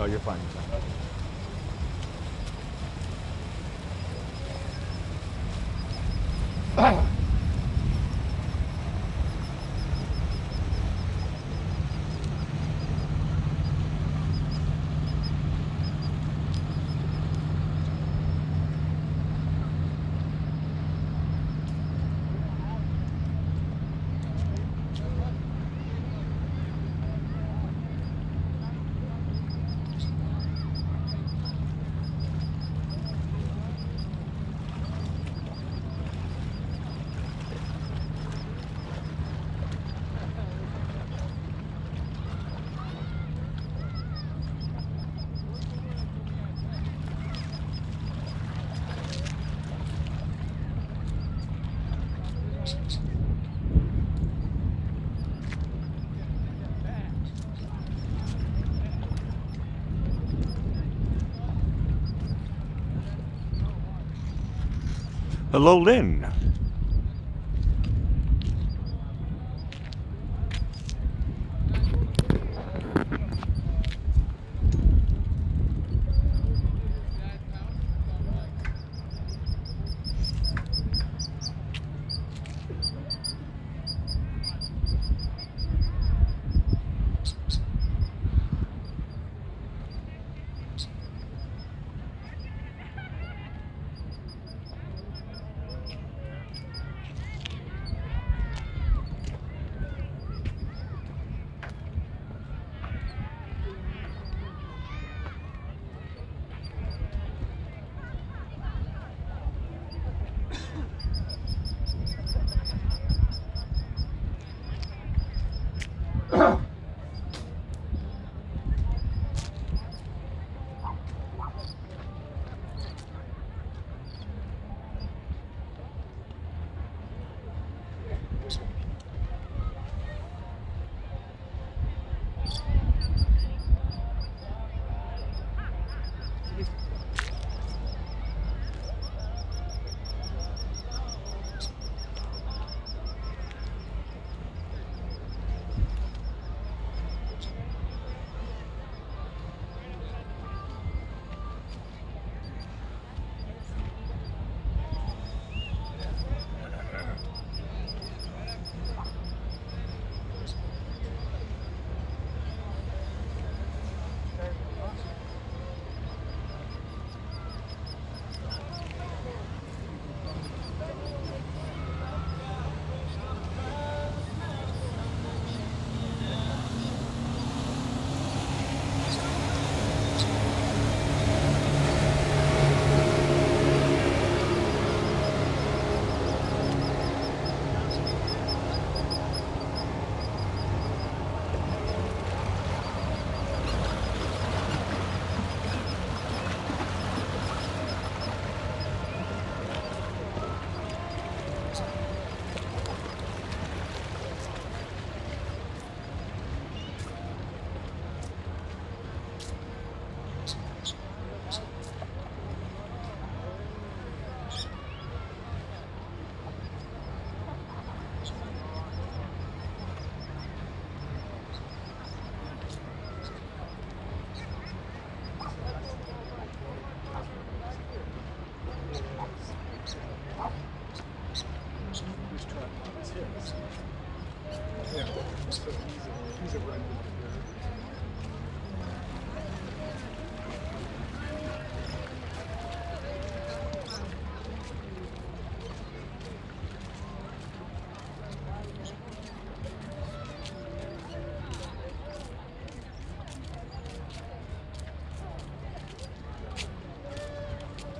No, you're fine. You're fine. Hello, Lynn.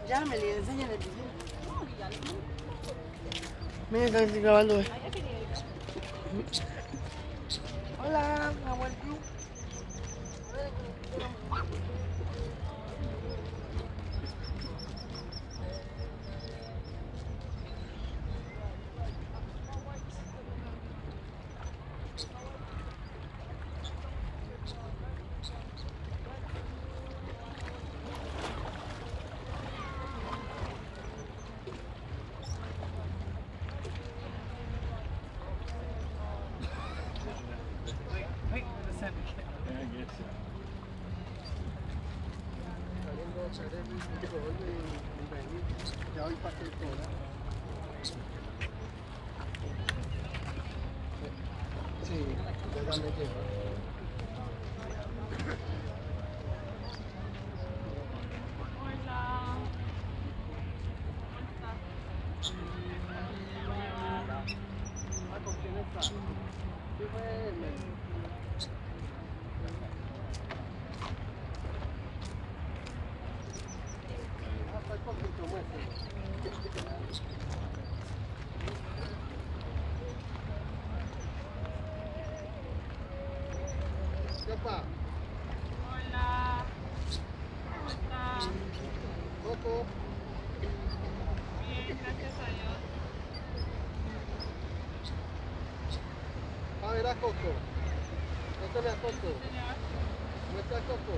Llámele, enséñale el video. Mira, están grabando. Hola, abuelo. Ya hoy pasé toda. Sí, ya me lleva. ¿Con quién está? Sí, fue hasta el poquito muestre. ¿Qué pasa? Hola, ¿cómo estás? Coco. Bien, gracias a Dios. A ver a Coco. Muéstrame a Coco. Sí, señor. Muestra a Coco.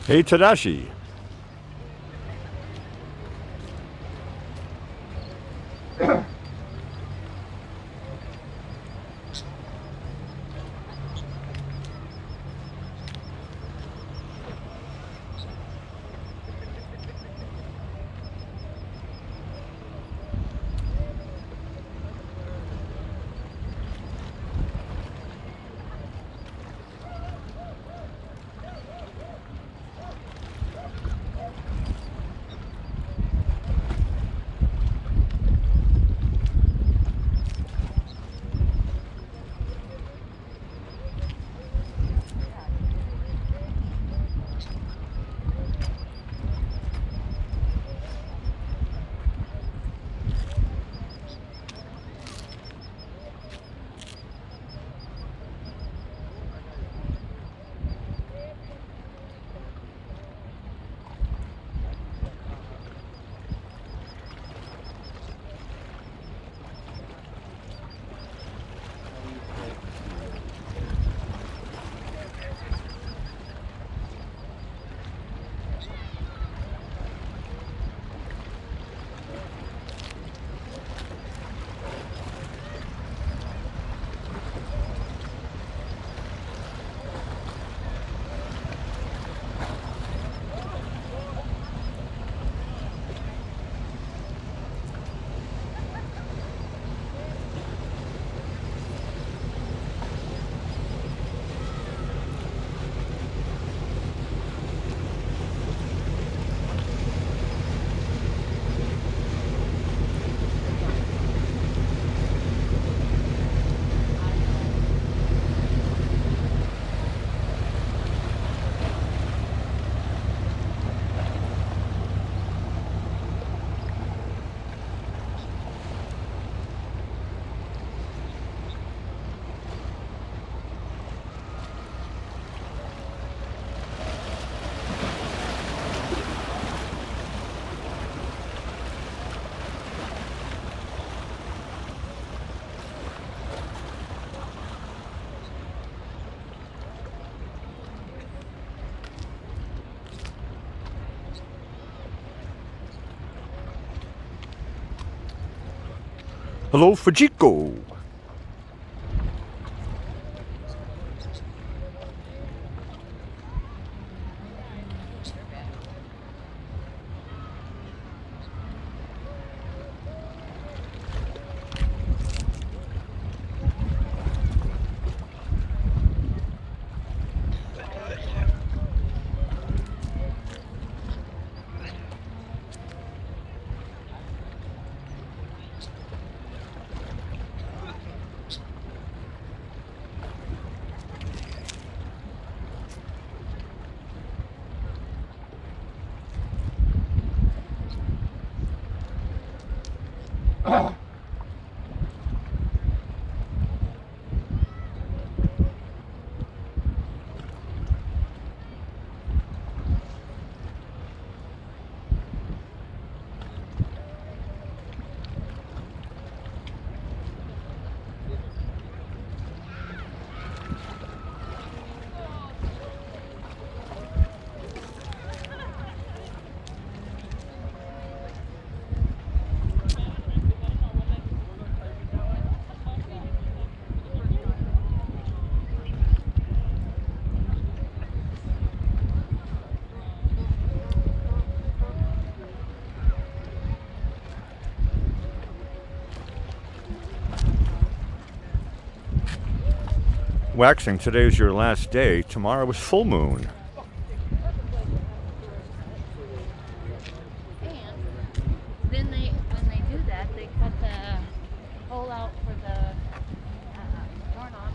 Hey, Tadashi. Hello, Fujiko. Waxing, today is your last day. Tomorrow is full moon. And then when they do that, they cut the hole out for the doorknob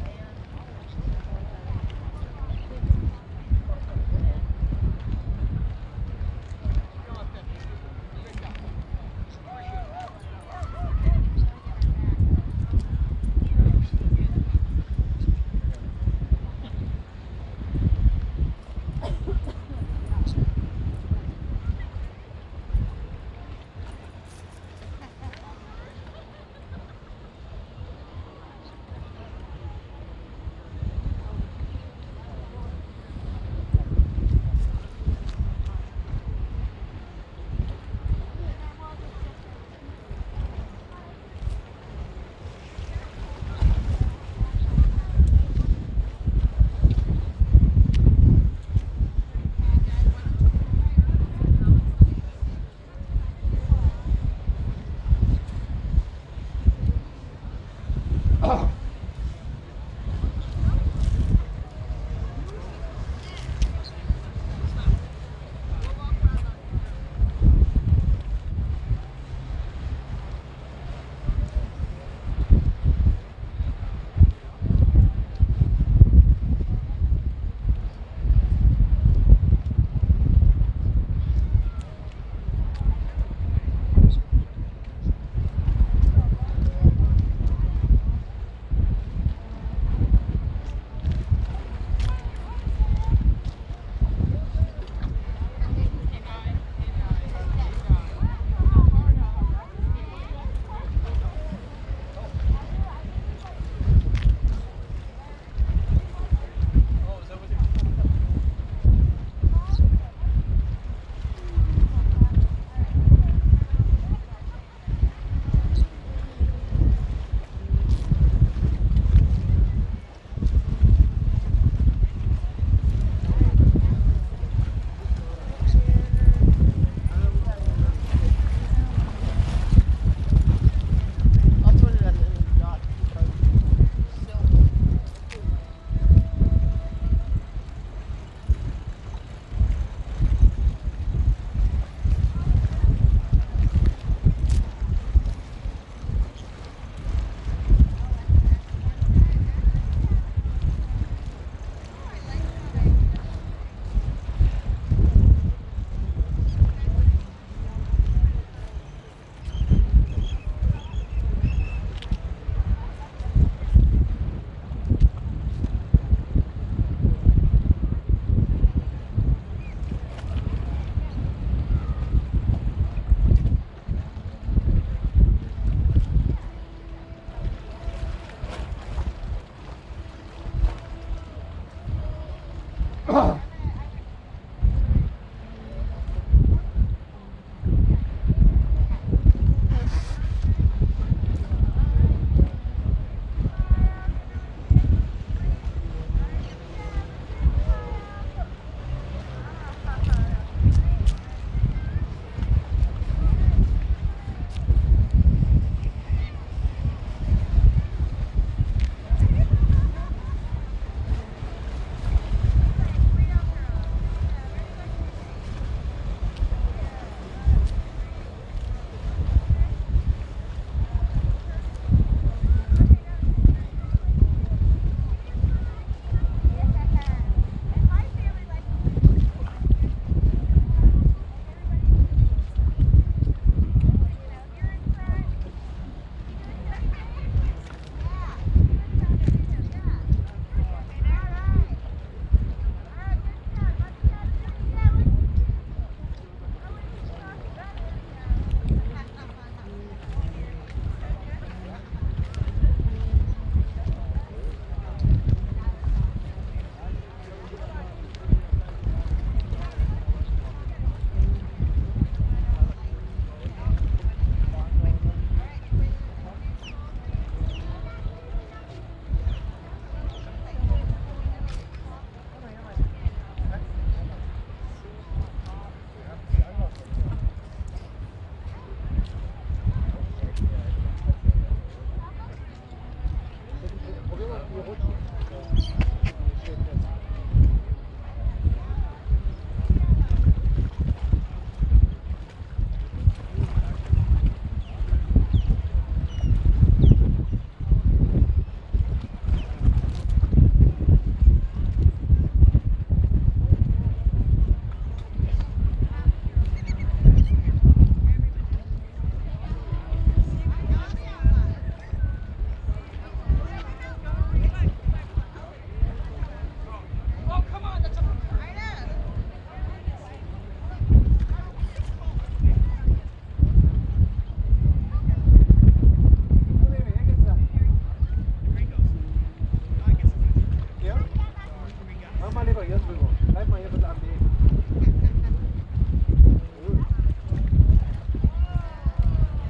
hier drüber. Bleib mal hier bitte am Weg.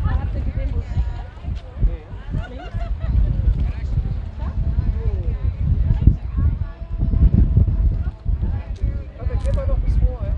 Habt ihr gesehen, wo es Nee. links? Aber geh mal noch bis vor, ja?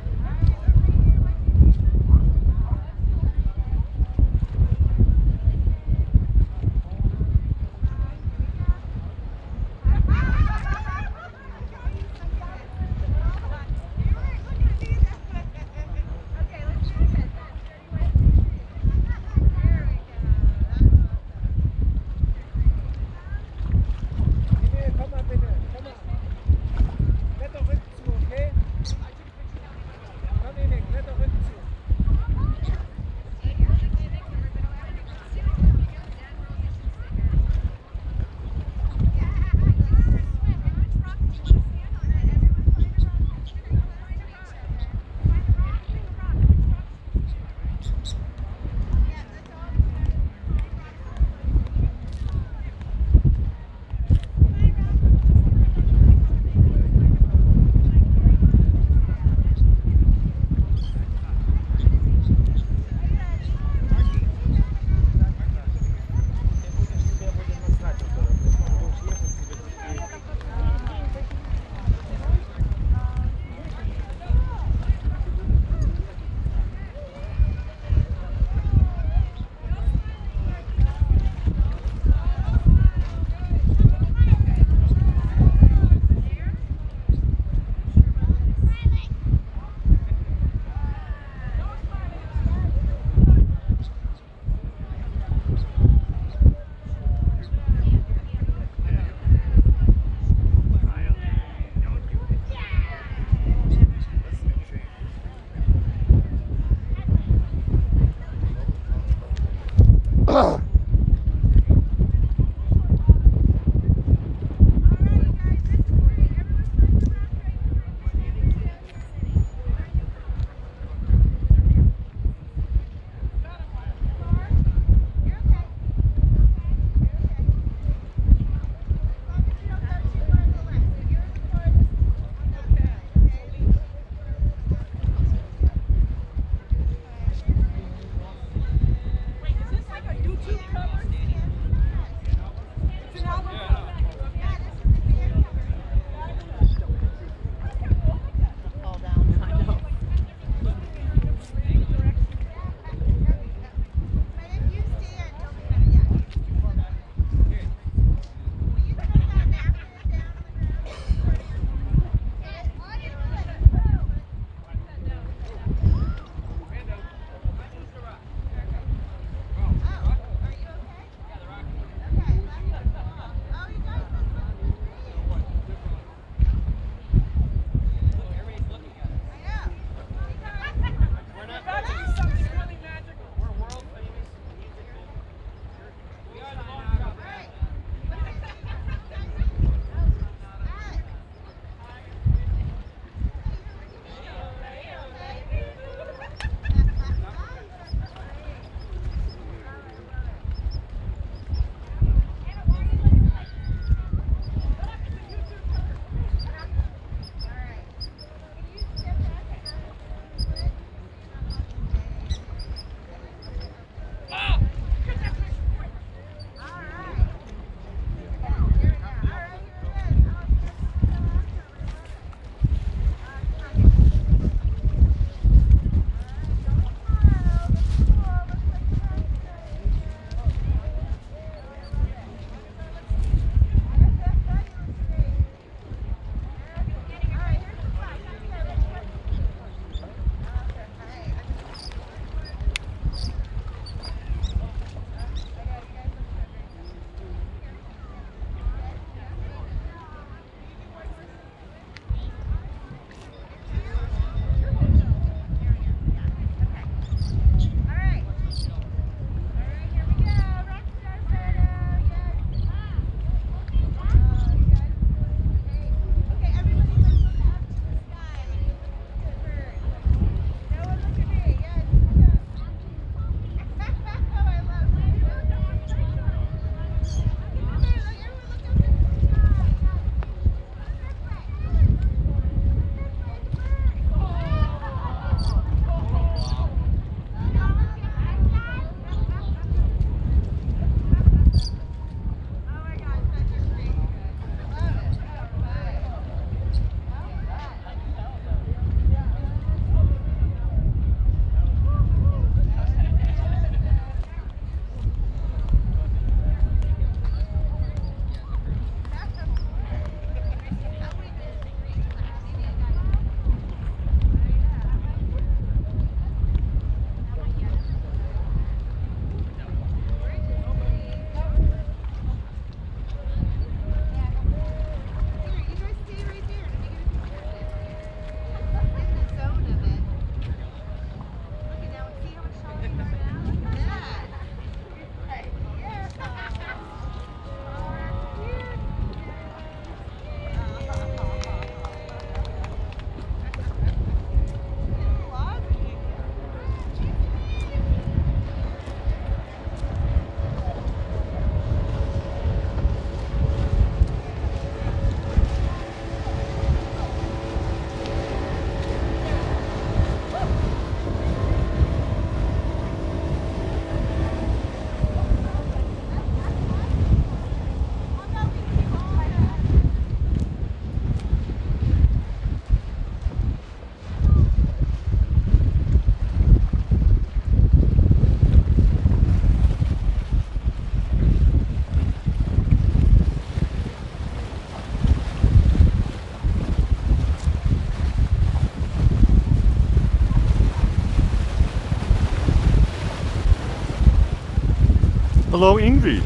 Hello, Ingrid.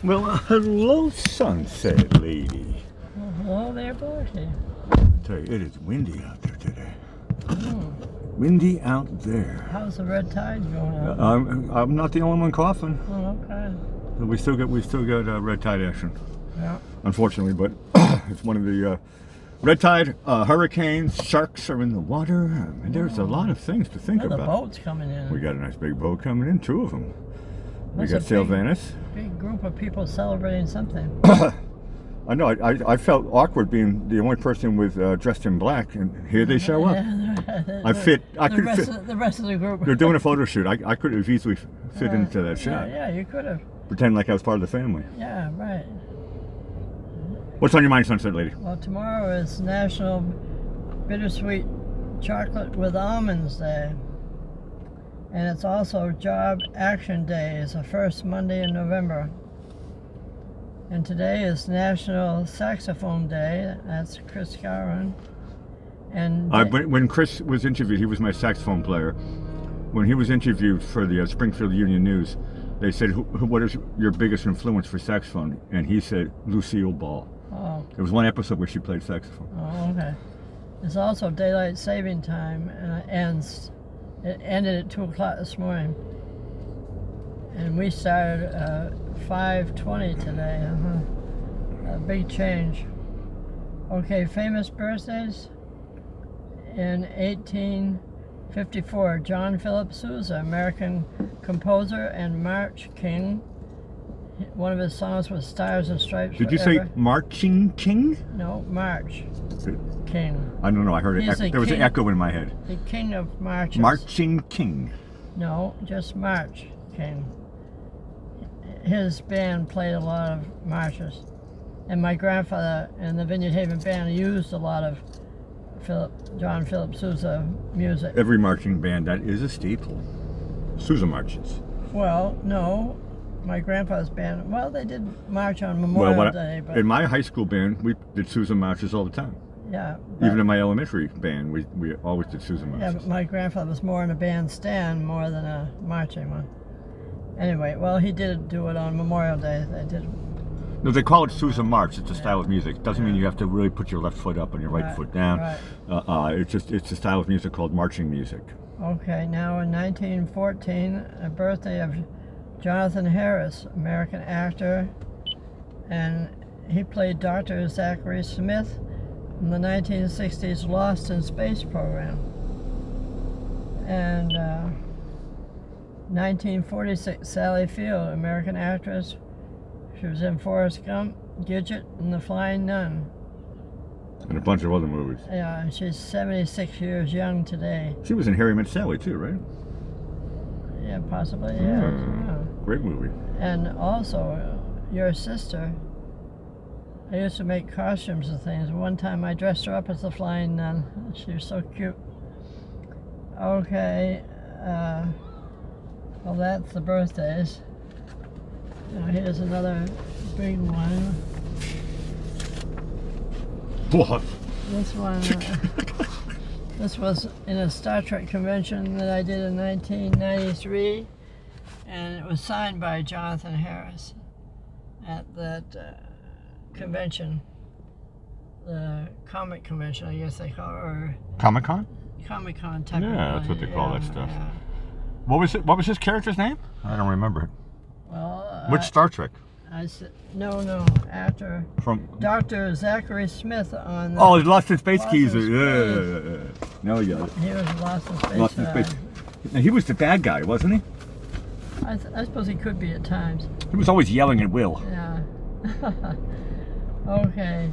Well, hello, sunset lady. Well, hello there, Dorothy. I tell you, it is windy out there today. Windy out there. How's the red tide going on? I'm not the only one coughing. Oh, okay. We still got red tide action. Yeah. Unfortunately, but it's one of the red tide hurricanes. Sharks are in the water. I mean, there's a lot of things to think The about. boat's coming in. We got a nice big boat coming in, 2 of them. We That's got a Sail big- Venice. Big group of people celebrating something. I know. I felt awkward being the only person with dressed in black, and here they show up. I could fit. The rest of the group. They're doing a photo shoot. I could have easily fit into that shot. Yeah, you could have. Pretend like I was part of the family. Yeah, right. What's on your mind, Sunset Lady? Well, tomorrow is National Bittersweet Chocolate with Almonds Day. And it's also Job Action Day. It's the first Monday in November. And today is National Saxophone Day. That's Chris Gowan. And When Chris was interviewed, he was my saxophone player. When he was interviewed for the Springfield Union News, they said, what is your biggest influence for saxophone? And he said, Lucille Ball. oh, There was one episode where she played saxophone. oh, okay. It's also daylight saving time, and It ended at 2 o'clock this morning. And we started 5:20 today. A big change. Okay, famous birthdays. In 1854, John Philip Sousa, American composer and march king. One of his songs was Stars and Stripes Did you Forever. say Marching King? No, March King. I don't know. I heard it. He's the There was an king. echo in my head. The king of marches. Marching King. No, just March King. His band played a lot of marches. And my grandfather and the Vineyard Haven band used a lot of John Philip Sousa music. Every marching band, that is a staple. Sousa marches. Well, no. My grandfather's band, well, they did march on Memorial Day, but in my high school band, we did Sousa marches all the time. yeah. Even in my elementary band, we always did Sousa Yeah, marches. but my grandfather was more in a bandstand more than a marching one. Anyway, well, he did do it on Memorial Day. They did. No, they call it Sousa march. It's a style of music. Doesn't mean you have to really put your left foot up and your right foot down. Right. It's a style of music called marching music. Okay, now in 1914, a birthday of Jonathan Harris, American actor, and he played Dr. Zachary Smith in the 1960s Lost in Space program. And 1946, Sally Field, American actress. She was in Forrest Gump, Gidget, and The Flying Nun. And a bunch of other movies. Yeah, and she's 76 years young today. She was in Harry Met Sally too, right? Yeah, possibly, yeah. Great movie. And also, your sister, I used to make costumes and things. One time I dressed her up as the Flying Nun. She was so cute. Okay, well, that's the birthdays. Now here's another big one. What? This one, this was in a Star Trek convention that I did in 1993, and it was signed by Jonathan Harris at that convention, the comic convention, I guess they call it, or Comic-Con? Comic-Con technically. Yeah, that's what they call that stuff. Yeah. What was his character's name? I don't remember it. Well, Which Star Trek? I said, no, after From Dr. Zachary Smith on the, Oh, he's Lost in Space Lost Keys. in Yeah. Now you got it. he was Lost in Space. Lost in Space. And he was the bad guy, wasn't he? I suppose he could be at times. He was always yelling at Will. Yeah. Okay.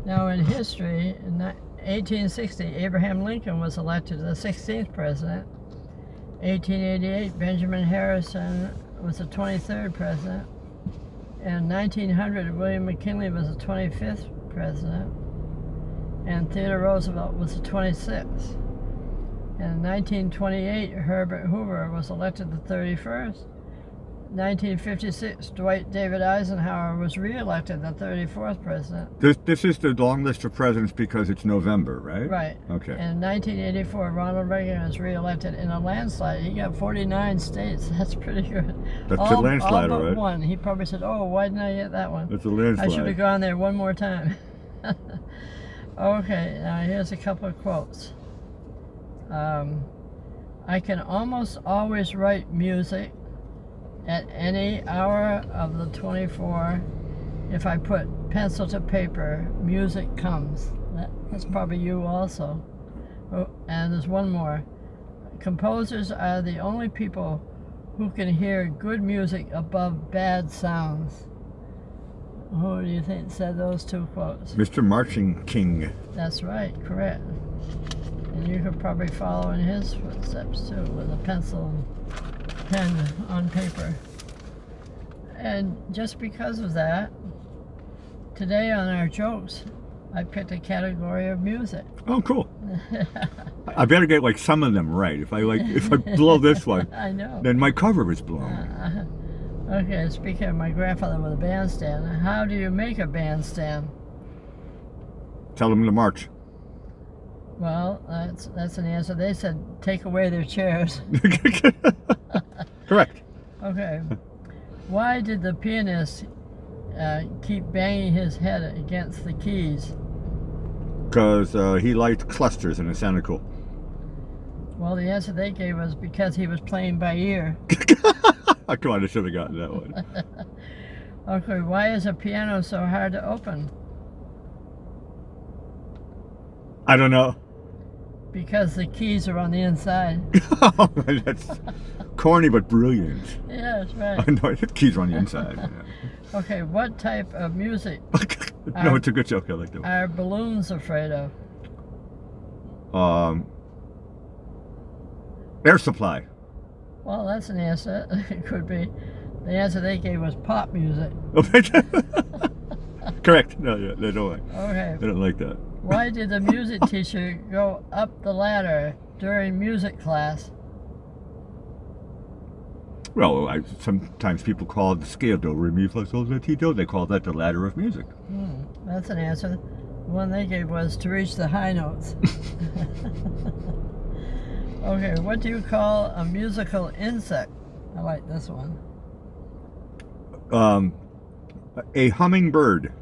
Now in history, in 1860, Abraham Lincoln was elected the 16th president. 1888, Benjamin Harrison was the 23rd president. In 1900, William McKinley was the 25th president. And Theodore Roosevelt was the 26th. In 1928, Herbert Hoover was elected the 31st. 1956, Dwight David Eisenhower was re-elected the 34th president. This is the long list of presidents because it's November, right? Right. Okay. In 1984, Ronald Reagan was re-elected in a landslide. He got 49 states. That's pretty good. That's a landslide, all but right? one. He probably said, "Oh, why didn't I get that one? That's a landslide. I should have gone there one more time." Okay, now here's a couple of quotes. I can almost always write music at any hour of the 24. If I put pencil to paper, music comes. That's probably you also. Oh, and there's one more. Composers are the only people who can hear good music above bad sounds. Who do you think said those two quotes? Mr. Marching King. That's right, correct. And you could probably follow in his footsteps too, with a pencil and pen on paper. And just because of that, today on our jokes, I picked a category of music. Oh, cool. I better get like some of them right. If I blow this one, I know. then my cover is blown. Okay, speaking of my grandfather with a bandstand, how do you make a bandstand? Tell them to march. Well, that's an answer. They said take away their chairs. Correct. Okay. Why did the pianist keep banging his head against the keys? Because he liked clusters and it sounded cool. Well, the answer they gave was because he was playing by ear. Come on, I should have gotten that one. Okay, why is a piano so hard to open? I don't know. Because the keys are on the inside. That's corny but brilliant. Yeah, that's right. I know, the keys are on the inside. Yeah. Okay, what type of music No, it's a good joke. I like that one. are balloons afraid of? Air supply. Well, that's an answer. It could be. The answer they gave was pop music. Correct. No, yeah, they don't like. Okay. They don't like that. Why did the music teacher go up the ladder during music class? Well, sometimes people call it the scale do, re, mi, fa, sol, la, ti, do. They call that the ladder of music. That's an answer. The one they gave was to reach the high notes. Okay, what do you call a musical insect? I like this one. A hummingbird.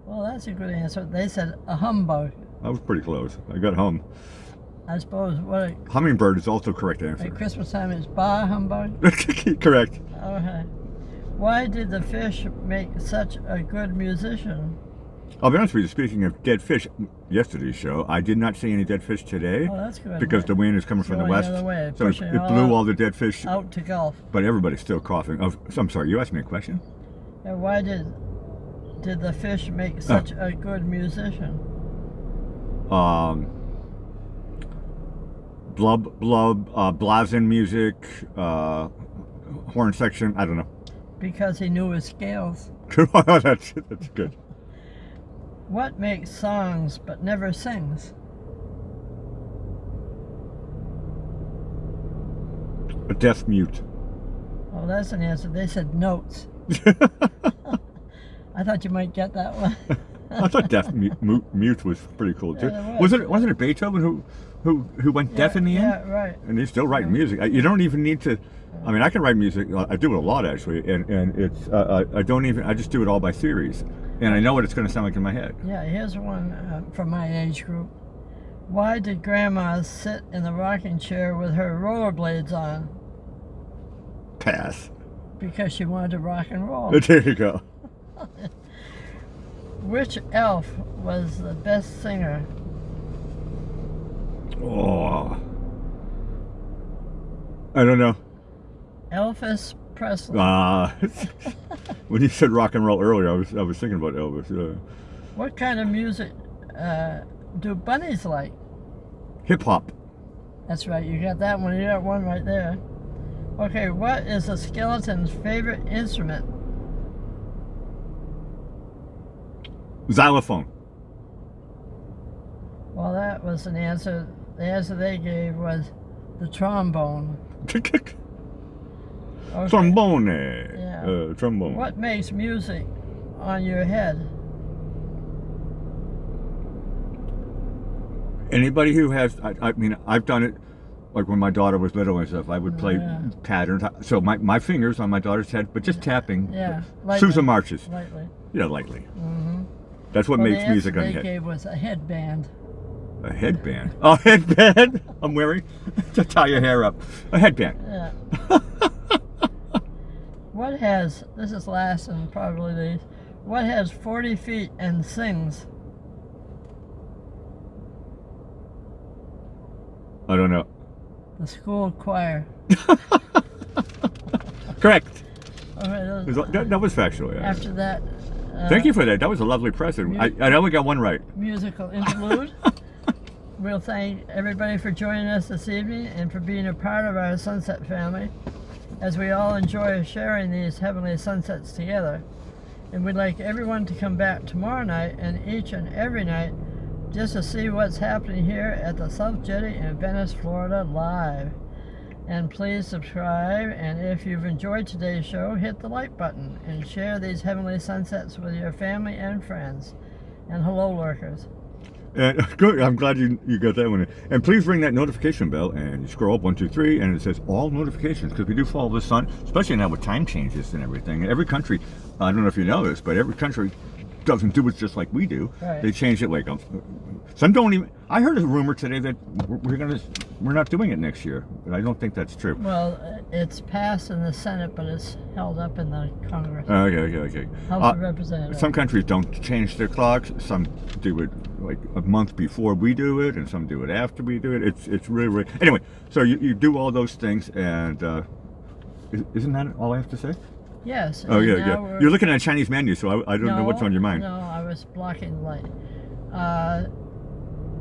Well, that's a good answer. They said a humbug. I was pretty close. I got hum. I suppose what Hummingbird is also correct at answer. Christmas time is bah humbug. Correct. Okay. Why did the fish make such a good musician? I'll be honest with you, speaking of dead fish, yesterday's show, I did not see any dead fish today. Oh, that's good. Because the wind is coming from the Going west. the other way, So it pushing blew all the dead fish. out to Gulf. But everybody's still coughing. Oh, I'm sorry, you asked me a question? And why did the fish make such a good musician? Blub, blazin music, horn section, I don't know. Because he knew his scales. that's good. What makes songs but never sings? A deaf mute. Oh, that's an answer. They said notes. I thought you might get that one. I thought deaf mute was pretty cool too. Yeah, it was. Wasn't it Beethoven who went deaf in the end? Yeah, right. And he's still writing music. You don't even need to. I mean, I can write music. I do it a lot actually, and it's I don't even. I just do it all by theories, and I know what it's going to sound like in my head. Yeah, here's one from my age group. Why did Grandma sit in the rocking chair with her rollerblades on? Pass. Because she wanted to rock and roll. There you go. Which elf was the best singer? Oh, I don't know. Elvis Presley. When you said rock and roll earlier, I was thinking about Elvis. What kind of music do bunnies like? Hip hop. That's right, you got that one. You got one right there. Okay, what is a skeleton's favorite instrument? Xylophone. Well, that was an answer. The answer they gave was the trombone. Okay. Trombone. Yeah. Trombone. What makes music on your head? Anybody who has, I mean, I've done it, like when my daughter was little and stuff, I would play patterns. So my fingers on my daughter's head, but just tapping. Yeah. Lightly. Susan marches. Lightly. Yeah, lightly. Mm-hmm. That's what makes the music on answer your they head. gave was a headband. A headband. A headband? I'm wearing to tie your hair up. A headband. Yeah. What has, this is last and probably least, what has 40 feet and sings? I don't know. The school choir. Correct. Okay, That was factual. Yeah. after that, Thank you for that. That was a lovely present. I only got one right. musical interlude. We'll thank everybody for joining us this evening and for being a part of our Sunset family, as we all enjoy sharing these heavenly sunsets together. And we'd like everyone to come back tomorrow night and each and every night just to see what's happening here at the South Jetty in Venice, Florida live. And please subscribe, and if you've enjoyed today's show, hit the like button and share these heavenly sunsets with your family and friends. And hello, lurkers. Good. I'm glad you got that one. And please ring that notification bell and you scroll up 1, 2, 3, and it says all notifications, because we do follow the sun, especially now with time changes and everything. Every country, I don't know if you know this, but every country doesn't do it just like we do. Right. They change it like some don't even. I heard a rumor today that we're not doing it next year, but I don't think that's true. Well, it's passed in the Senate, but it's held up in the Congress. Okay. House of Representatives. Some countries don't change their clocks. Some do it like a month before we do it, and some do it after we do it. It's really anyway. So you do all those things, and isn't that all I have to say? Yes. Oh and yeah. now we're- You're looking at a Chinese menu, so I don't know what's on your mind. No, I was blocking the light.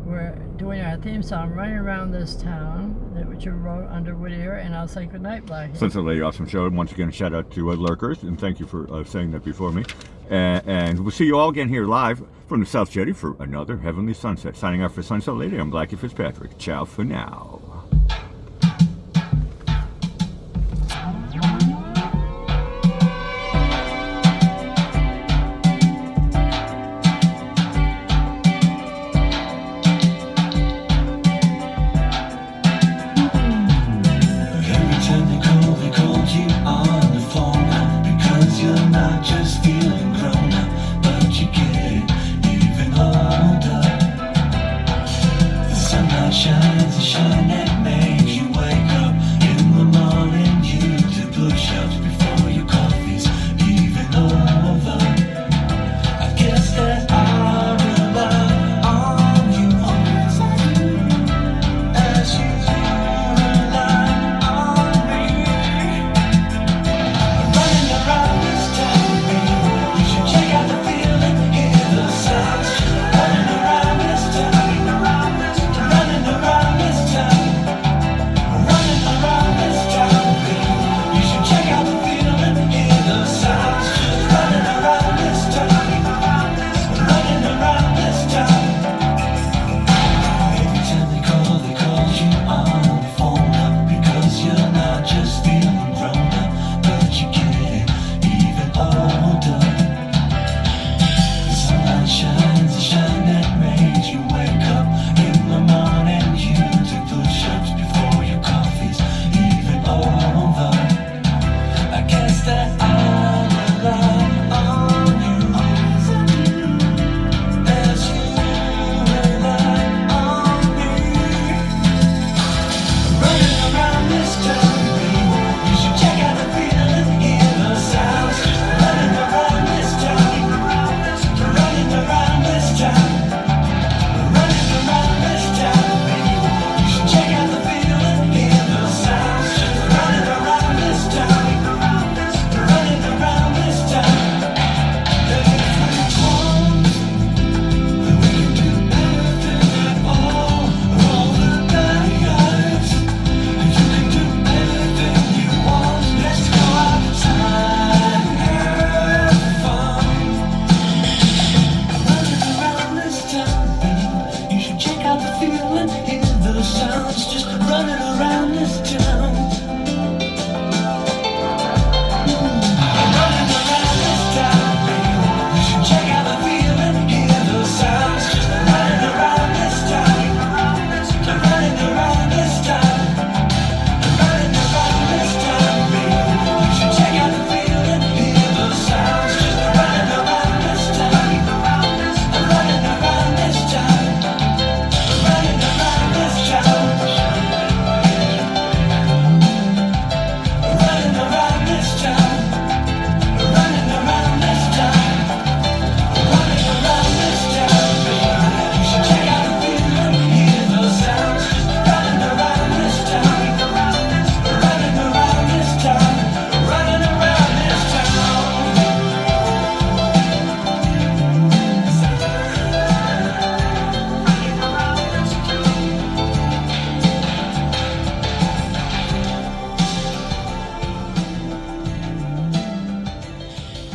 We're doing our theme song, Running Around This Town, which you wrote under Whittier, and I'll say goodnight, Blackie. Sunset Lady Awesome Show. And once again, shout out to Lurkers, and thank you for saying that before me. And we'll see you all again here live from the South Jetty for another Heavenly Sunset. Signing off for Sunset Lady, I'm Blackie Fitzpatrick. Ciao for now.